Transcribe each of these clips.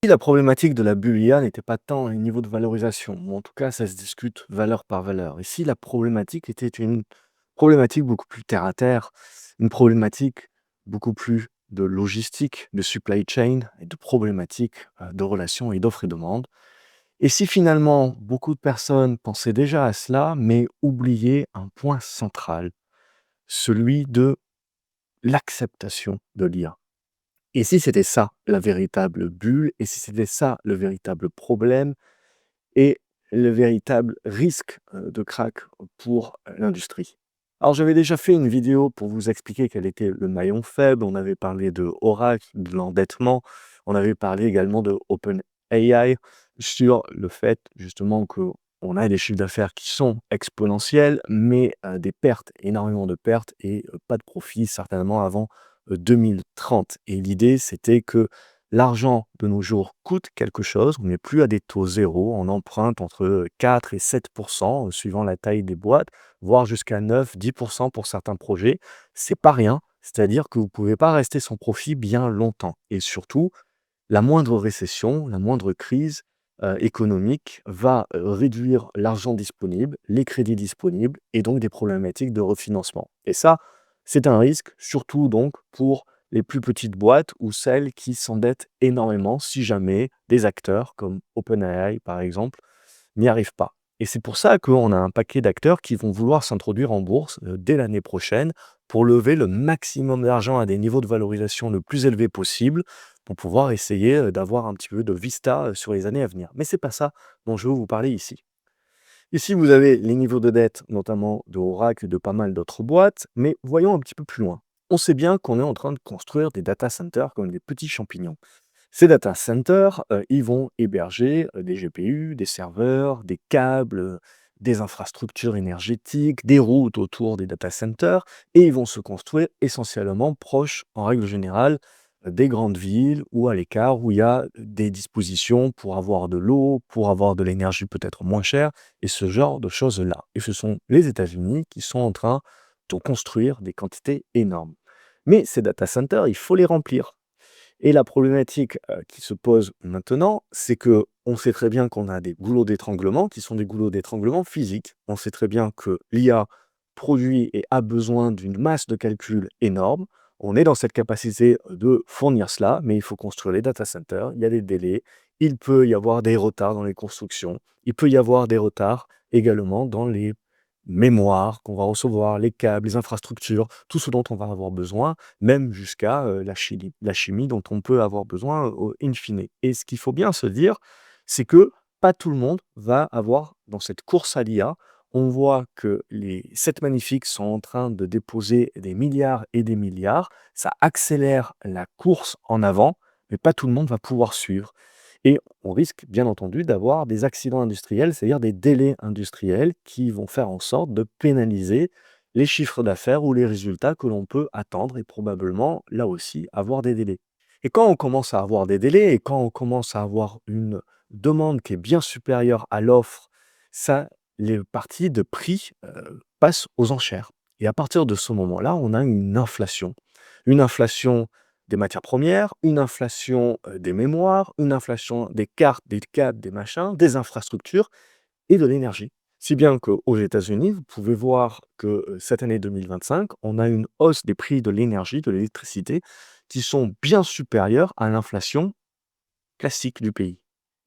La problématique de la bulle IA n'était pas tant un niveau de valorisation, ou en tout cas, ça se discute valeur par valeur. Ici, la problématique était une problématique beaucoup plus terre à terre, une problématique beaucoup plus de logistique, de supply chain et de problématiques de relations et d'offres et demandes. Et si finalement beaucoup de personnes pensaient déjà à cela, mais oubliaient un point central, celui de l'acceptation de l'IA. Et si c'était ça la véritable bulle, et si c'était ça le véritable problème et le véritable risque de crack pour l'industrie. Alors j'avais déjà fait une vidéo pour vous expliquer quel était le maillon faible, on avait parlé de Oracle, de l'endettement, on avait parlé également de OpenAI sur le fait justement qu'on a des chiffres d'affaires qui sont exponentiels, mais des pertes, énormément de pertes et pas de profit certainement avant 2030. Et l'idée, c'était que l'argent de nos jours coûte quelque chose, on n'est plus à des taux zéro, on emprunte entre 4 et 7 suivant la taille des boîtes, voire jusqu'à 9-10 pour certains projets. C'est pas rien, c'est-à-dire que vous ne pouvez pas rester sans profit bien longtemps. Et surtout, la moindre récession, la moindre crise économique va réduire l'argent disponible, les crédits disponibles et donc des problématiques de refinancement. Et ça, c'est un risque, surtout donc pour les plus petites boîtes ou celles qui s'endettent énormément si jamais des acteurs comme OpenAI par exemple n'y arrivent pas. Et c'est pour ça qu'on a un paquet d'acteurs qui vont vouloir s'introduire en bourse dès l'année prochaine pour lever le maximum d'argent à des niveaux de valorisation le plus élevés possible pour pouvoir essayer d'avoir un petit peu de vista sur les années à venir. Mais c'est pas ça dont je veux vous parler ici. Ici, vous avez les niveaux de dette, notamment de Oracle et de pas mal d'autres boîtes, mais voyons un petit peu plus loin. On sait bien qu'on est en train de construire des data centers comme des petits champignons. Ces data centers, ils vont héberger des GPU, des serveurs, des câbles, des infrastructures énergétiques, des routes autour des data centers, et ils vont se construire essentiellement proches, en règle générale, des grandes villes ou à l'écart où il y a des dispositions pour avoir de l'eau, pour avoir de l'énergie peut-être moins chère, et ce genre de choses-là. Et ce sont les États-Unis qui sont en train de construire des quantités énormes. Mais ces data centers, il faut les remplir. Et la problématique, qui se pose maintenant, c'est que on sait très bien qu'on a des goulots d'étranglement qui sont des goulots d'étranglement physiques. On sait très bien que l'IA produit et a besoin d'une masse de calcul énorme. On est dans cette capacité de fournir cela, mais il faut construire les data centers, il y a des délais, il peut y avoir des retards dans les constructions, il peut y avoir des retards également dans les mémoires qu'on va recevoir, les câbles, les infrastructures, tout ce dont on va avoir besoin même jusqu'à la chimie dont on peut avoir besoin in fine. Et ce qu'il faut bien se dire, c'est que pas tout le monde va avoir dans cette course à l'IA. On voit que les 7 magnifiques sont en train de déposer des milliards et des milliards. Ça accélère la course en avant, mais pas tout le monde va pouvoir suivre. Et on risque bien entendu d'avoir des accidents industriels, c'est-à-dire des délais industriels qui vont faire en sorte de pénaliser les chiffres d'affaires ou les résultats que l'on peut attendre et probablement, là aussi, avoir des délais. Et quand on commence à avoir des délais et quand on commence à avoir une demande qui est bien supérieure à l'offre, ça, les parties de prix passent aux enchères. Et à partir de ce moment-là, on a une inflation. Une inflation des matières premières, une inflation des mémoires, une inflation des cartes, des câbles, des machins, des infrastructures et de l'énergie. Si bien qu'aux États-Unis, vous pouvez voir que cette année 2025, on a une hausse des prix de l'énergie, de l'électricité, qui sont bien supérieurs à l'inflation classique du pays.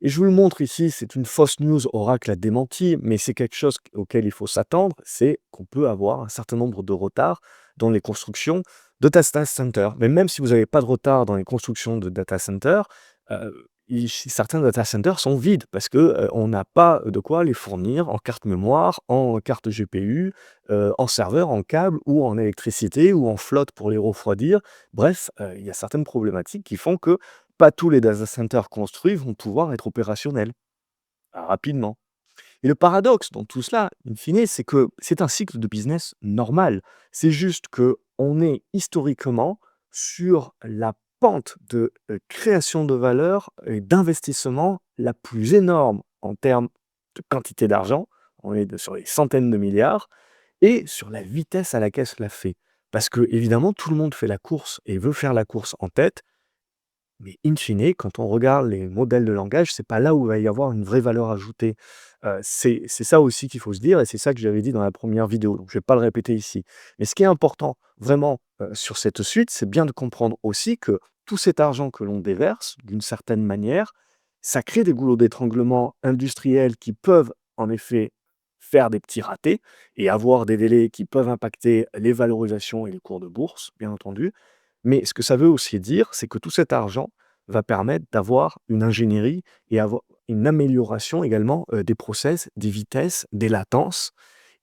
Et je vous le montre ici, c'est une fausse news, Oracle a démenti, mais c'est quelque chose auquel il faut s'attendre, c'est qu'on peut avoir un certain nombre de retards dans les constructions de data centers. Mais même si vous n'avez pas de retard dans les constructions de data centers, certains data centers sont vides parce que on n'a pas de quoi les fournir en carte mémoire, en carte GPU, en serveur, en câble ou en électricité ou en flotte pour les refroidir. Bref, il y a certaines problématiques qui font que pas tous les data centers construits vont pouvoir être opérationnels rapidement. Et le paradoxe dans tout cela, in fine, c'est que c'est un cycle de business normal. C'est juste que on est historiquement sur la pente de création de valeur et d'investissement la plus énorme en termes de quantité d'argent. On est sur les centaines de milliards et sur la vitesse à laquelle cela fait. Parce que évidemment, tout le monde fait la course et veut faire la course en tête Mais in fine, quand on regarde les modèles de langage, c'est pas là où il va y avoir une vraie valeur ajoutée. C'est ça aussi qu'il faut se dire et c'est ça que j'avais dit dans la première vidéo, donc je vais pas le répéter ici. Mais ce qui est important vraiment, sur cette suite, c'est bien de comprendre aussi que tout cet argent que l'on déverse, d'une certaine manière, ça crée des goulots d'étranglement industriels qui peuvent en effet faire des petits ratés et avoir des délais qui peuvent impacter les valorisations et les cours de bourse, bien entendu. Mais ce que ça veut aussi dire, c'est que tout cet argent va permettre d'avoir une ingénierie et avoir une amélioration également, des process, des vitesses, des latences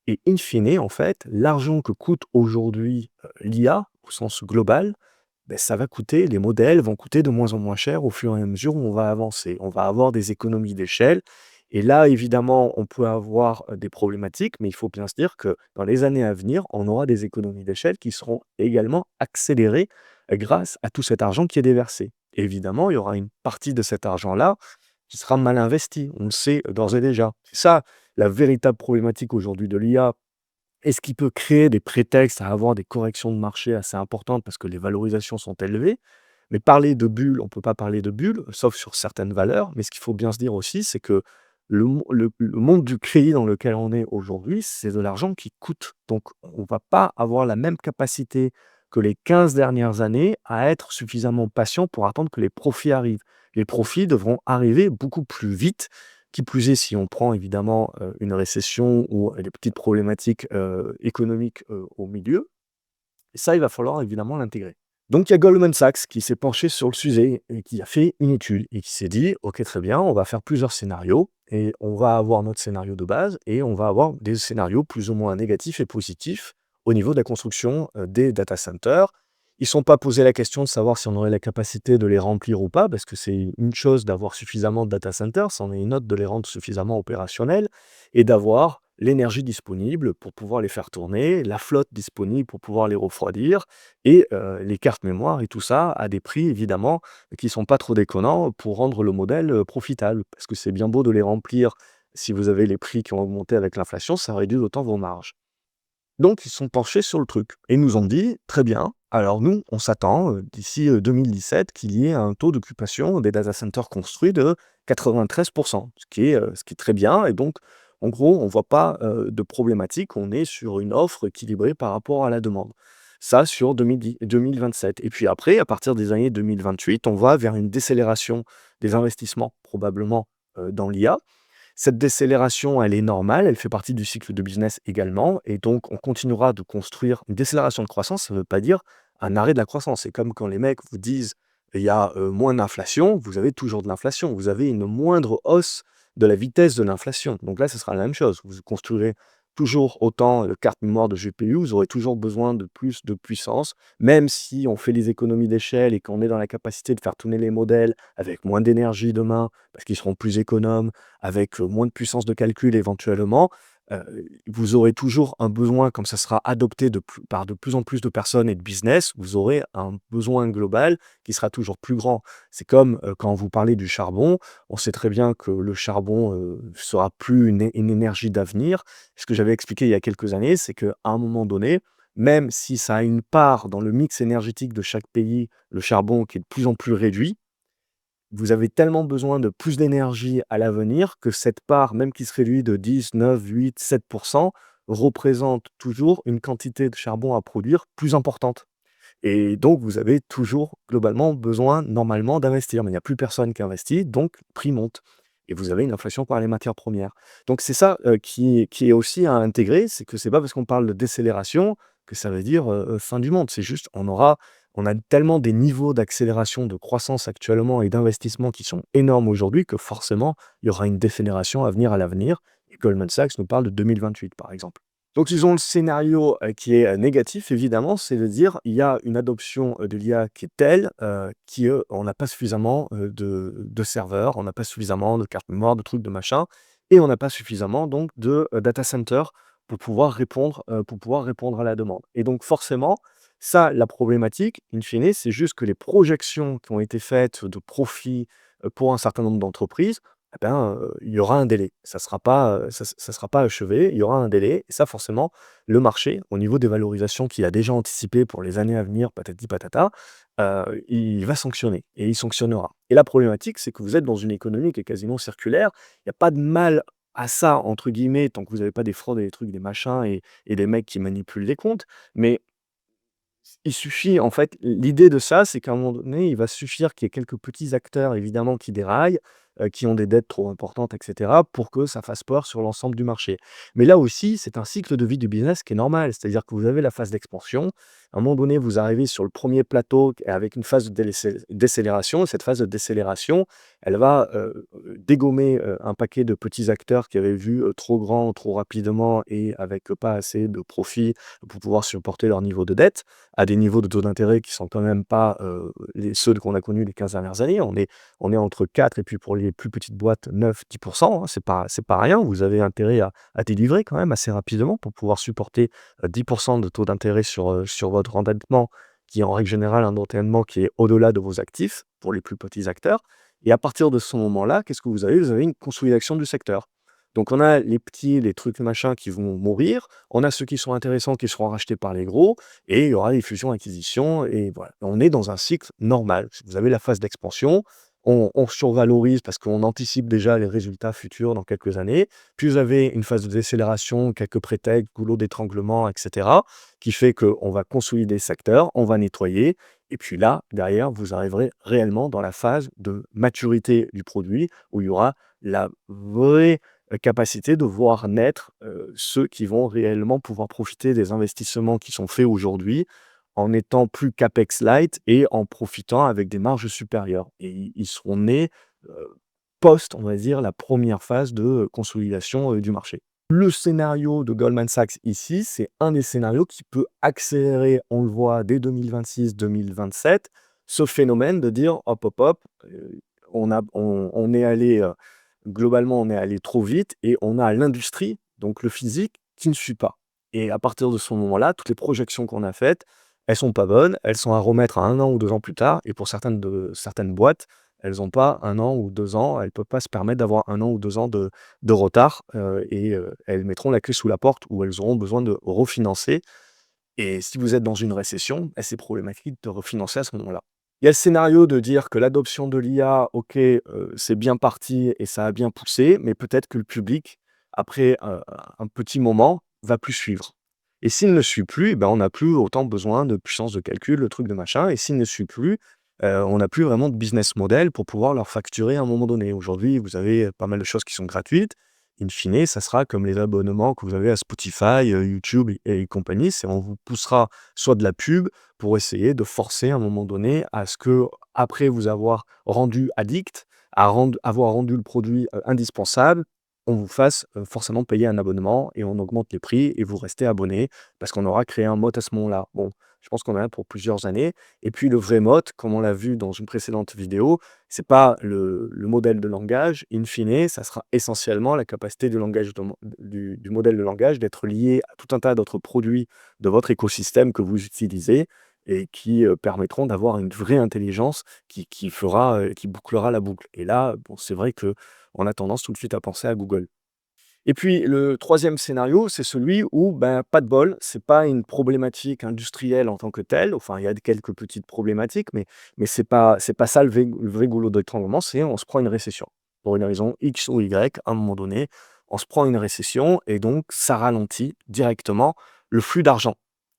et in fine, en fait, l'argent que coûte aujourd'hui, l'IA au sens global, beh, ça va coûter les modèles vont coûter de moins en moins cher au fur et à mesure où on va avancer. On va avoir des économies d'échelle et là, évidemment, on peut avoir, des problématiques, mais il faut bien se dire que dans les années à venir, on aura des économies d'échelle qui seront également accélérées, grâce à tout cet argent qui est déversé. Évidemment, il y aura une partie de cet argent-là qui sera mal investi, on le sait, d'ores et déjà. C'est ça la véritable problématique aujourd'hui de l'IA et ce qui peut créer des prétextes à avoir des corrections de marché assez importantes parce que les valorisations sont élevées. Mais parler de bulle, on ne peut pas parler de bulle, sauf sur certaines valeurs. Mais ce qu'il faut bien se dire aussi, c'est que le monde du crédit dans lequel on est aujourd'hui, c'est de l'argent qui coûte. Donc, on ne va pas avoir la même capacité que les 15 dernières années à être suffisamment patient pour attendre que les profits arrivent. Les profits devront arriver beaucoup plus vite. Qui plus est, si on prend évidemment une récession ou des petites problématiques économiques au milieu, et ça, il va falloir évidemment l'intégrer. Donc il y a Goldman Sachs qui s'est penché sur le sujet et qui a fait une étude et qui s'est dit: «OK, très bien, on va faire plusieurs scénarios et on va avoir notre scénario de base et on va avoir des scénarios plus ou moins négatifs et positifs au niveau de la construction, des data centers». Ils ne se sont pas posé la question de savoir si on aurait la capacité de les remplir ou pas, parce que c'est une chose d'avoir suffisamment de data centers, c'en est une autre de les rendre suffisamment opérationnels et d'avoir l'énergie disponible pour pouvoir les faire tourner, la flotte disponible pour pouvoir les refroidir et les cartes mémoire et tout ça à des prix évidemment qui sont pas trop déconnants pour rendre le modèle, profitable. Parce que c'est bien beau de les remplir si vous avez les prix qui ont augmenté avec l'inflation, ça réduit d'autant vos marges. Donc ils se sont penchés sur le truc et ils nous ont dit: «Très bien, alors nous, on s'attend, d'ici, 2017 qu'il y ait un taux d'occupation des data centers construits de 93 ce qui est très bien et donc en gros, on voit pas, de problématique. On est sur une offre équilibrée par rapport à la demande». Ça sur 2027 et puis après, à partir des années 2028, on va vers une décélération des investissements probablement, dans l'IA. Cette décélération, elle est normale, elle fait partie du cycle de business également et donc on continuera de construire une décélération de croissance, ça ne veut pas dire un arrêt de la croissance. C'est comme quand les mecs vous disent: «Il y a, moins d'inflation», vous avez toujours de l'inflation. Vous avez une moindre hausse de la vitesse de l'inflation. Donc là, ce sera la même chose. Vous construirez toujours autant de cartes mémoire de GPU, vous aurez toujours besoin de plus de puissance, même si on fait les économies d'échelle et qu'on est dans la capacité de faire tourner les modèles avec moins d'énergie demain, parce qu'ils seront plus économes, avec, moins de puissance de calcul éventuellement, vous aurez toujours un besoin, comme ça sera adopté par de plus en plus de personnes et de business, vous aurez un besoin global qui sera toujours plus grand. C'est comme, quand vous parlez du charbon, on sait très bien que le charbon, sera plus une énergie d'avenir. Ce que j'avais expliqué il y a quelques années, c'est qu'à un moment donné, même si ça a une part dans le mix énergétique de chaque pays, le charbon qui est de plus en plus réduit, vous avez tellement besoin de plus d'énergie à l'avenir que cette part, même qui se réduit de 10, 9, 8, 7 représente toujours une quantité de charbon à produire plus importante et donc vous avez toujours globalement besoin normalement d'investir. Mais il n'y a plus personne qui investit, donc le prix monte et vous avez une inflation par les matières premières. Donc c'est ça, qui est aussi à intégrer, c'est que c'est pas parce qu'on parle de décélération que ça veut dire, fin du monde. C'est juste on a tellement des niveaux d'accélération de croissance actuellement et d'investissement qui sont énormes aujourd'hui que forcément, il y aura une décélération à venir à l'avenir et Goldman Sachs nous parle de 2028 par exemple. Donc ils ont le scénario, qui est, négatif évidemment, c'est de dire: il y a une adoption, de l'IA qui est telle, on n'a pas suffisamment, de serveurs, on n'a pas suffisamment de cartes mémoire, de trucs, de machin et on n'a pas suffisamment donc de, data centers pour pouvoir répondre à la demande et donc forcément, ça, la problématique, in fine, c'est juste que les projections qui ont été faites de profit, pour un certain nombre d'entreprises, eh ben, il y aura un délai. Ça sera pas achevé, il y aura un délai et ça forcément, le marché, au niveau des valorisations qu'il a déjà anticipées pour les années à venir, patati patata, il va sanctionner et il sanctionnera. Et la problématique, c'est que vous êtes dans une économie qui est quasiment circulaire. Il y a pas de mal à ça, entre guillemets, tant que vous avez pas des fraudes et des trucs, des machins et des mecs qui manipulent les comptes. Mais il suffit, en fait, l'idée de ça, c'est qu'à un moment donné, il va suffire qu'il y ait quelques petits acteurs, évidemment, qui déraillent, qui ont des dettes trop importantes, et cetera, pour que ça fasse peur sur l'ensemble du marché. Mais là aussi, c'est un cycle de vie du business qui est normal. C'est-à-dire que vous avez la phase d'expansion. À un moment donné, vous arrivez sur le premier plateau avec une phase de décélération. Cette phase de décélération, elle va dégommer un paquet de petits acteurs qui avaient vu trop grand, trop rapidement et avec pas assez de profit pour pouvoir supporter leur niveau de dette à des niveaux de taux d'intérêt qui sont quand même pas, ceux qu'on a connus les 15 dernières années. On est entre 4 et puis pour les plus petites boîtes 9-10 hein, c'est pas rien. Vous avez intérêt à délivrer quand même assez rapidement pour pouvoir supporter, 10 de taux d'intérêt sur votre endettement, qui est en règle générale un endettement qui est au-delà de vos actifs, pour les plus petits acteurs. Et à partir de ce moment-là, qu'est-ce que vous avez? Vous avez une consolidation du secteur. Donc on a les petits, les trucs machin qui vont mourir, on a ceux qui sont intéressants qui seront rachetés par les gros et il y aura des fusions-acquisitions et voilà. On est dans un cycle normal. Vous avez la phase d'expansion, on survalorise parce qu'on anticipe déjà les résultats futurs dans quelques années. Puis vous avez une phase de décélération, quelques prétextes, goulot d'étranglement, et cetera, qui fait qu'on va consolider le secteur, on va nettoyer et puis là, derrière, vous arriverez réellement dans la phase de maturité du produit où il y aura la vraie capacité de voir naître, ceux qui vont réellement pouvoir profiter des investissements qui sont faits aujourd'hui, en étant plus CapEx light et en profitant avec des marges supérieures. Et ils seront nés, post, on va dire, la première phase de, consolidation, du marché. Le scénario de Goldman Sachs ici, c'est un des scénarios qui peut accélérer, on le voit dès 2026-2027, ce phénomène de dire: «Hop, hop, hop, on est allé, globalement, on est allé trop vite et on a l'industrie, donc le physique, qui ne suit pas». Et à partir de ce moment-là, toutes les projections qu'on a faites, elles sont pas bonnes, elles sont à remettre à 1 an ou 2 ans plus tard et pour certaines boîtes, elles ont pas 1 an ou 2 ans, elles peuvent pas se permettre d'avoir 1 an ou 2 ans de retard, elles mettront la clé sous la porte ou elles auront besoin de refinancer et si vous êtes dans une récession, bah, c'est problématique de refinancer à ce moment-là. Il y a le scénario de dire que l'adoption de l'IA, OK, c'est bien parti et ça a bien poussé, mais peut-être que le public, après, un petit moment, va plus suivre. Et s'il ne suit plus, eh ben, on n'a plus autant besoin de puissance de calcul, le truc de machin et s'il ne suit plus, on n'a plus vraiment de business model pour pouvoir leur facturer à un moment donné. Aujourd'hui, vous avez pas mal de choses qui sont gratuites. In fine, ça sera comme les abonnements que vous avez à Spotify, YouTube et compagnie, c'est on vous poussera soit de la pub pour essayer de forcer à un moment donné à ce que après vous avoir rendu addict, avoir rendu le produit, indispensable, on vous fasse, forcément payer un abonnement et on augmente les prix et vous restez abonné parce qu'on aura créé un mode à ce moment-là. Bon, je pense qu'on en a pour plusieurs années et puis le vrai mode, comme on l'a vu dans une précédente vidéo, c'est pas le modèle de langage. In fine, ça sera essentiellement la capacité du langage du modèle de langage d'être lié à tout un tas d'autres produits de votre écosystème que vous utilisez et qui, permettront d'avoir une vraie intelligence qui bouclera la boucle. Et là, bon, c'est vrai qu'on a tendance tout de suite à penser à Google. Et puis le troisième scénario, c'est celui où, ben, pas de bol, c'est pas une problématique industrielle en tant que telle, enfin, il y a quelques petites problématiques, mais c'est pas ça le vrai goulot d'étranglement, c'est on se prend une récession. Pour une raison X ou Y, à un moment donné, on se prend une récession et donc ça ralentit directement le flux d'argent.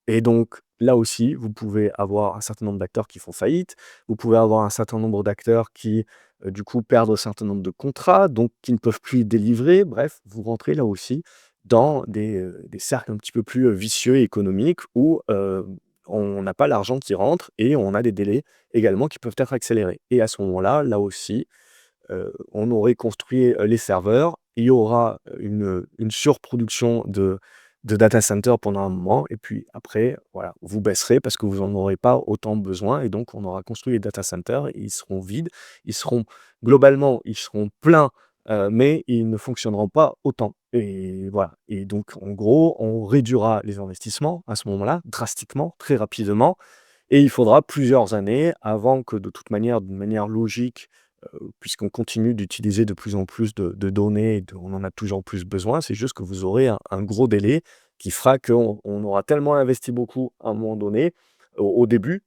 Et donc là aussi, vous pouvez avoir un certain nombre d'acteurs qui font faillite, vous pouvez avoir un certain nombre d'acteurs qui du coup, perdre un certain nombre de contrats, donc qui ne peuvent plus délivrer. Bref, vous rentrez là aussi dans des cercles un petit peu plus, vicieux et économiques où, on n'a pas l'argent qui rentre et on a des délais également qui peuvent être accélérés. Et à ce moment-là, là aussi, on aurait construit, les serveurs, il y aura, une surproduction de data center pendant un moment et puis après, voilà, vous baisserez parce que vous en aurez pas autant besoin et donc on aura construit les data centers, ils seront vides, ils seront globalement, ils seront pleins, mais ils ne fonctionneront pas autant et voilà et donc en gros, on réduira les investissements à ce moment-là, drastiquement, très rapidement et il faudra plusieurs années avant que de toute manière, d'une manière logique, puisqu'on continue d'utiliser de plus en plus de données on en a toujours plus besoin. C'est juste que vous aurez un gros délai qui fera qu'on aura tellement investi beaucoup à un moment donné, au début,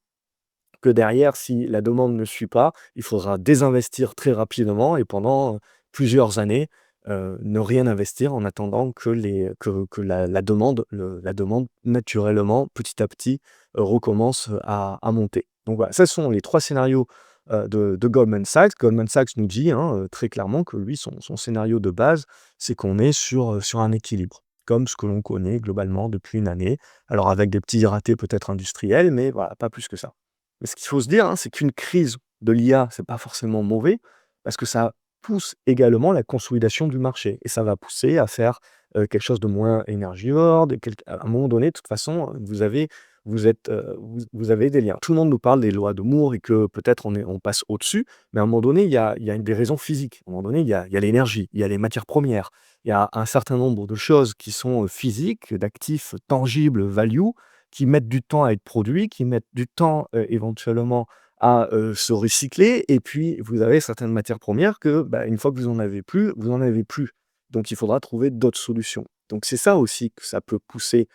que derrière, si la demande ne suit pas, il faudra désinvestir très rapidement et pendant plusieurs années, ne rien investir en attendant que la demande, la demande naturellement, petit à petit, recommence à monter. Donc voilà, ce sont les trois scénarios de Goldman Sachs. Goldman Sachs nous dit hein, très clairement que lui, son scénario de base, c'est qu'on est sur un équilibre, comme ce que l'on connaît globalement depuis une année. Alors avec des petits ratés peut-être industriels, mais voilà, pas plus que ça. Mais ce qu'il faut se dire, hein, c'est qu'une crise de l'IA, c'est pas forcément mauvais, parce que ça pousse également la consolidation du marché et ça va pousser à faire, quelque chose de moins énergivore, à un moment donné, de toute façon, vous avez des liens. Tout le monde nous parle des lois de Moore et que peut-être on passe au-dessus, mais à un moment donné, il y a des raisons physiques. À un moment donné, il y a l'énergie, il y a les matières premières, il y a un certain nombre de choses qui sont, physiques, d'actifs tangibles, value, qui mettent du temps à être produits, qui mettent du temps, éventuellement à, se recycler et puis vous avez certaines matières premières que, bah, une fois que vous en avez plus, vous en avez plus. Donc il faudra trouver d'autres solutions. Donc c'est ça aussi que ça peut pousser,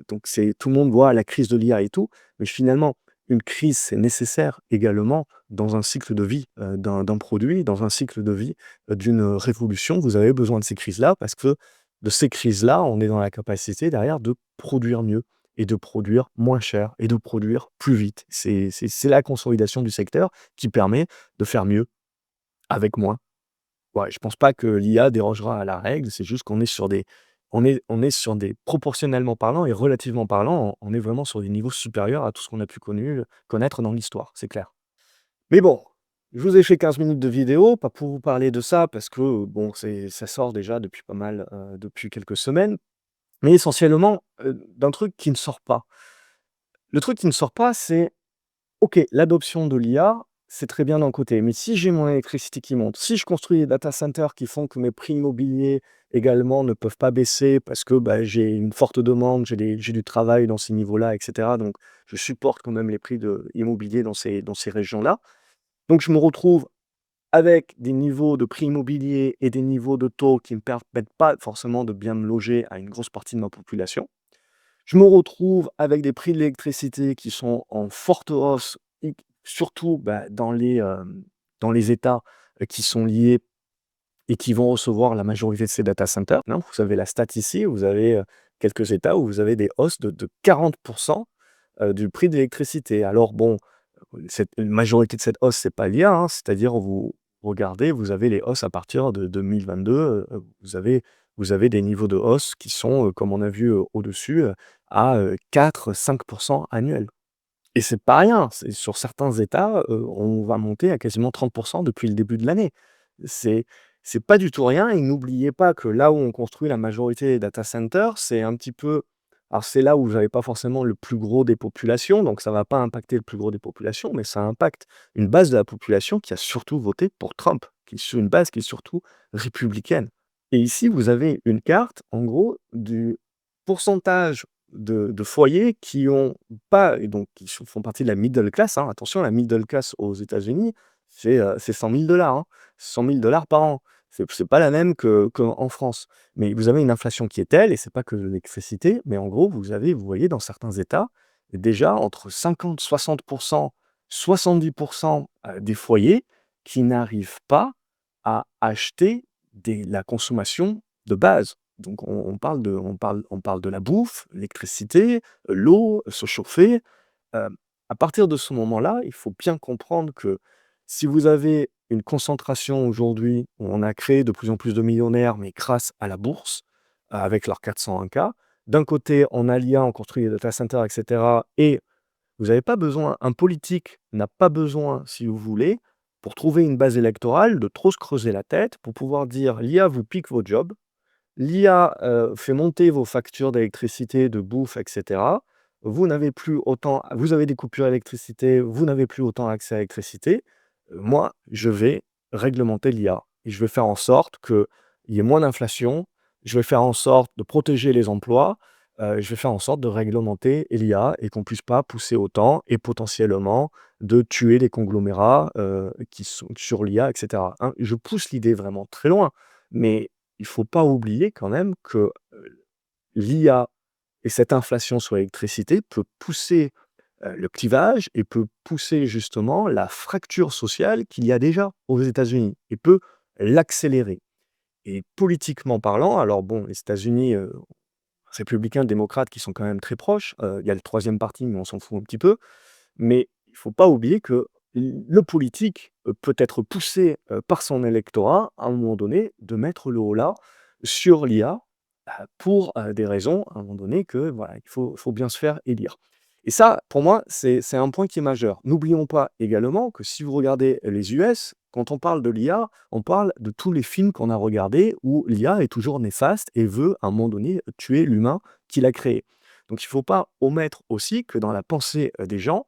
donc c'est tout le monde voit la crise de l'IA et tout, mais finalement une crise, c'est nécessaire également dans un cycle de vie, d'un produit, dans un cycle de vie, d'une révolution. Vous avez besoin de ces crises-là parce que de ces crises-là, on est dans la capacité derrière de produire mieux et de produire moins cher et de produire plus vite. C'est la consolidation du secteur qui permet de faire mieux avec moins. Ouais, je pense pas que l'IA dérogera à la règle, c'est juste qu'on est sur des proportionnellement parlant et relativement parlant, on est vraiment sur des niveaux supérieurs à tout ce qu'on a pu connaître dans l'histoire, c'est clair. Mais bon, je vous ai fait 15 minutes de vidéo, pas pour vous parler de ça parce que, bon, ça sort déjà depuis pas mal, depuis quelques semaines, mais essentiellement, d'un truc qui ne sort pas. Le truc qui ne sort pas, c'est OK, l'adoption de l'IA, c'est très bien d'un côté, mais si j'ai mon électricité qui monte, si je construis des data centers qui font que mes prix immobiliers également ne peuvent pas baisser parce que, bah, j'ai une forte demande, j'ai du travail dans ces niveaux-là et cetera, donc je supporte quand même les prix de immobiliers dans ces régions-là. Donc je me retrouve avec des niveaux de prix immobiliers et des niveaux de taux qui ne me permettent pas forcément de bien me loger à une grosse partie de ma population. Je me retrouve avec des prix de l'électricité qui sont en forte hausse, surtout, bah, dans les États, qui sont liés et qui vont recevoir la majorité de ces data centers, hein. Vous avez la stat ici, vous avez, quelques États où vous avez des hausses de 40 du prix de l'électricité. Alors bon, cette une majorité de cette hausse, c'est pas l'IA, hein, c'est-à-dire vous regardez, vous avez les hausses à partir de 2022, vous avez des niveaux de hausse qui sont, comme on a vu, au-dessus, à, 4-5 annuels et c'est pas rien. C'est sur certains États, on va monter à quasiment 30 depuis le début de l'année. C'est c'est pas du tout rien et n'oubliez pas que là où on construit la majorité des data centers, c'est un petit peu alors c'est là où vous avez pas forcément le plus gros des populations, donc ça va pas impacter le plus gros des populations, mais ça impacte une base de la population qui a surtout voté pour Trump, qui est sur une base qui est surtout républicaine et ici, vous avez une carte, en gros, du pourcentage de foyers qui ont pas et donc qui font partie de la middle class, hein. Attention, la middle class aux États-Unis, c'est 100 000 hein, 100 000 par an. C'est pas la même qu'en France. Mais vous avez une inflation qui est telle et c'est pas que l'électricité, mais en gros, vous voyez dans certains États, déjà entre 50-60 70 des foyers qui n'arrivent pas à acheter la consommation de base. Donc on parle de la bouffe, l'électricité, l'eau, se chauffer. À partir de ce moment-là, il faut bien comprendre que si vous avez une concentration aujourd'hui où on a créé de plus en plus de millionnaires, mais grâce à la bourse, avec leurs 401 d'un côté, on a l'IA, on construit des data centers et cetera et vous n'avez pas besoin un politique n'a pas besoin, si vous voulez, pour trouver une base électorale, de trop se creuser la tête pour pouvoir dire: «L'IA vous pique vos jobs, l'IA, fait monter vos factures d'électricité, de bouffe et cetera. Vous avez des coupures d'électricité, vous n'avez plus autant accès à l'électricité. Moi, je vais réglementer l'IA et je vais faire en sorte qu'il y ait moins d'inflation. Je vais faire en sorte de protéger les emplois, je vais faire en sorte de réglementer l'IA et qu'on puisse pas pousser autant et potentiellement de tuer les conglomérats, qui sont sur l'IA et cetera, hein. Je pousse l'idée vraiment très loin, mais il faut pas oublier quand même que, l'IA et cette inflation sur l'électricité peut pousser, le clivage et peut pousser justement la fracture sociale qu'il y a déjà aux États-Unis et peut l'accélérer. Et politiquement parlant, alors bon, les États-Unis, républicains, démocrates qui sont quand même très proches, il y a le troisième parti, mais on s'en fout un petit peu. Mais il faut pas oublier que le politique, peut être poussé, par son électorat, à un moment donné, de mettre le holà sur l'IA, pour, des raisons, à un moment donné, que voilà, il faut bien se faire élire. Et ça, pour moi, c'est un point qui est majeur. N'oublions pas également que si vous regardez les US, quand on parle de l'IA, on parle de tous les films qu'on a regardés où l'IA est toujours néfaste et veut, à un moment donné, tuer l'humain qui l'a créé. Donc il ne faut pas omettre aussi que dans la pensée, des gens,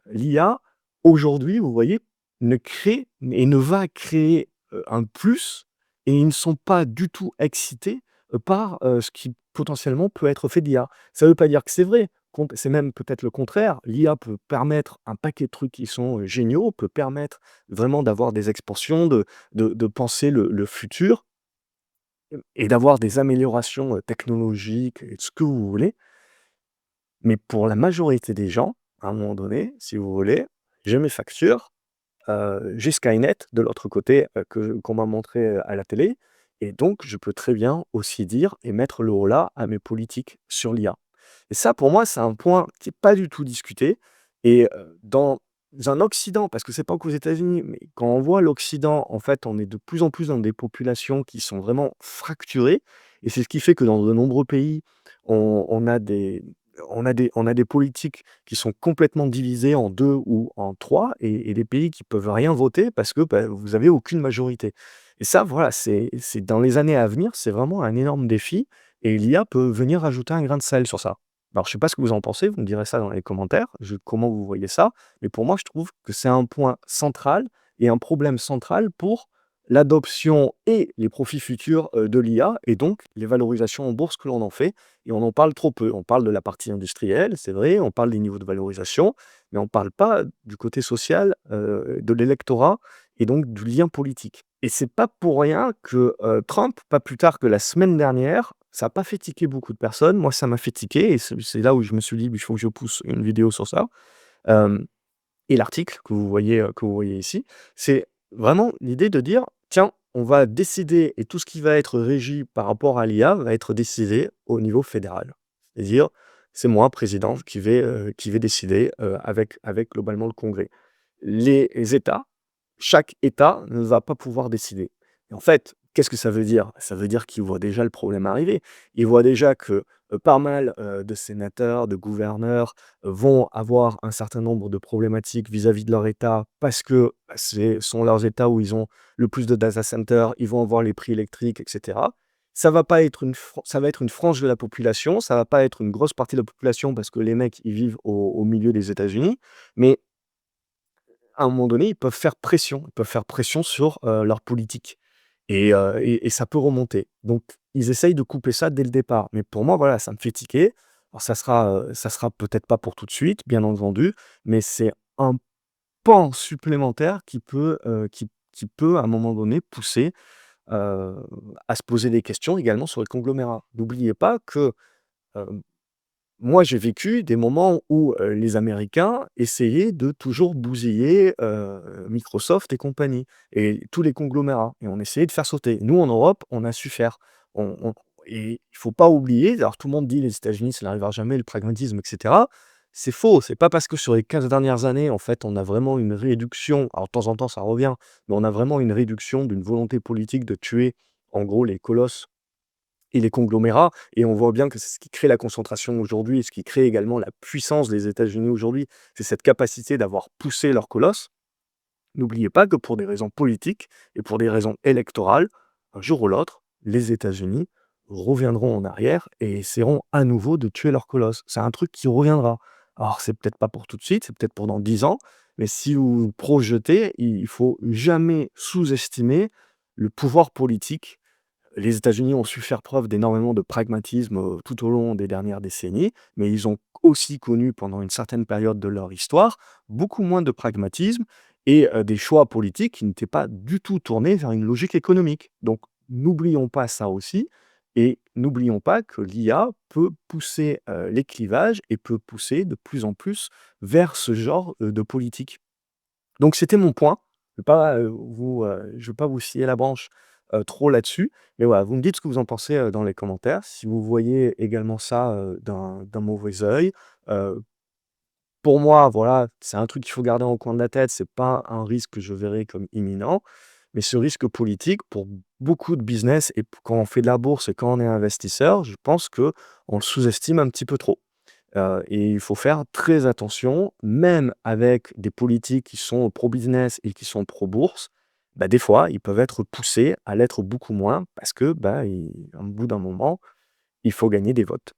l'IA, aujourd'hui, vous voyez, ne crée et ne va créer, un plus et ils ne sont pas du tout excités, par, ce qui potentiellement peut être fait d'IA. Ça ne veut pas dire que c'est vrai, c'est même peut-être le contraire. L'IA peut permettre un paquet de trucs qui sont, géniaux, peut permettre vraiment d'avoir des expansions, de penser le futur et d'avoir des améliorations, technologiques et ce que vous voulez. Mais pour la majorité des gens, à un moment donné, si vous voulez, j'ai mes factures, j'ai Skynet de l'autre côté, qu'on m'a montré, à la télé et donc je peux très bien aussi dire et mettre le holà à mes politiques sur l'IA. Et ça, pour moi, c'est un point qui est pas du tout discuté et dans un Occident, parce que c'est pas qu'aux États-Unis, mais quand on voit l'Occident, en fait, on est de plus en plus dans des populations qui sont vraiment fracturées et c'est ce qui fait que dans de nombreux pays, on a des politiques qui sont complètement divisés en 2 ou en 3 et des pays qui peuvent rien voter parce que, bah, vous avez aucune majorité. Et ça, voilà, c'est dans les années à venir, c'est vraiment un énorme défi et l'IA peut venir rajouter un grain de sel sur ça. Alors je sais pas ce que vous en pensez, vous me direz ça dans les commentaires, comment vous voyez ça? Mais pour moi, je trouve que c'est un point central et un problème central pour l'adoption et les profits futurs, de l'IA et donc les valorisations en bourse que l'on en fait et on en parle trop peu. On parle de la partie industrielle, c'est vrai, on parle des niveaux de valorisation, mais on ne parle pas du côté social, de l'électorat et donc du lien politique. Et c'est pas pour rien que, Trump, pas plus tard que la semaine dernière, ça a pas fait tiquer beaucoup de personnes. Moi, ça m'a fait tiquer et c'est là où je me suis dit: «Il faut que je pousse une vidéo sur ça». Hem Et l'article que vous voyez ici, c'est vraiment l'idée de dire: «Tiens, on va décider et tout ce qui va être régi par rapport à l'IA va être décidé au niveau fédéral». C'est-à-dire, c'est moi, président, qui vais décider, avec globalement le Congrès. Les États, chaque État ne va pas pouvoir décider. Et en fait, qu'est-ce que ça veut dire? Ça veut dire qu'ils voient déjà le problème arriver. Ils voient déjà que, pas mal, de sénateurs, de gouverneurs, vont avoir un certain nombre de problématiques vis-à-vis de leur État parce que, bah, ce sont leurs États où ils ont le plus de data centers, ils vont avoir les prix électriques et cetera. Ça va être une frange de la population, ça va pas être une grosse partie de la population parce que les mecs, ils vivent au milieu des États-Unis, mais à un moment donné, ils peuvent faire pression sur, leur politique et ça peut remonter. Donc ils essayent de couper ça dès le départ. Mais pour moi, voilà, ça me fait tiquer. Alors ça sera peut-être pas pour tout de suite, bien entendu, mais c'est un pan supplémentaire qui peut, à un moment donné, pousser, heu, à se poser des questions également sur les conglomérats. N'oubliez pas que, moi, j'ai vécu des moments où, les Américains essayaient de toujours bousiller, Microsoft et compagnie et tous les conglomérats et on essayait de faire sauter. Nous, en Europe, on a su faire. On Et il faut pas oublier, alors tout le monde dit: «Les États-Unis, ça n'arrivera jamais, le pragmatisme» et cetera. C'est faux, c'est pas parce que sur les 15 dernières années, en fait, on a vraiment une réduction, alors de temps en temps ça revient, mais on a vraiment une réduction d'une volonté politique de tuer, en gros, les colosses et les conglomérats et on voit bien que c'est ce qui crée la concentration aujourd'hui et ce qui crée également la puissance des États-Unis aujourd'hui, c'est cette capacité d'avoir poussé leur colosse. N'oubliez pas que pour des raisons politiques et pour des raisons électorales, un jour ou l'autre, les États-Unis reviendront en arrière et essaieront à nouveau de tuer leur colosse. C'est un truc qui reviendra. Alors c'est peut-être pas pour tout de suite, c'est peut-être pour dans 10 ans, mais si vous vous projetez, il faut jamais sous-estimer le pouvoir politique Les États-Unis ont su faire preuve d'énormément de pragmatisme, tout au long des dernières décennies, mais ils ont aussi connu pendant une certaine période de leur histoire, beaucoup moins de pragmatisme et des choix politiques qui n'étaient pas du tout tournés vers une logique économique. Donc n'oublions pas ça aussi et n'oublions pas que l'IA peut pousser, les clivages et peut pousser de plus en plus vers ce genre, de politique. Donc c'était mon point. Je vais pas vous scier la branche, trop là-dessus. Mais voilà, vous me dites ce que vous en pensez, dans les commentaires. Si vous voyez également ça, d'un mauvais œil. Heu, pour moi, voilà, c'est un truc qu'il faut garder en coin de la tête. C'est pas un risque que je verrais comme imminent. Mais ce risque politique, pour beaucoup de business et quand on fait de la bourse et quand on est investisseur, je pense qu'on le sous-estime un petit peu trop. Et il faut faire très attention, même avec des politiques qui sont pro-business et qui sont pro-bourse, bah, des fois, ils peuvent être poussés à l'être beaucoup moins parce que, bah, au bout d'un moment, il faut gagner des votes.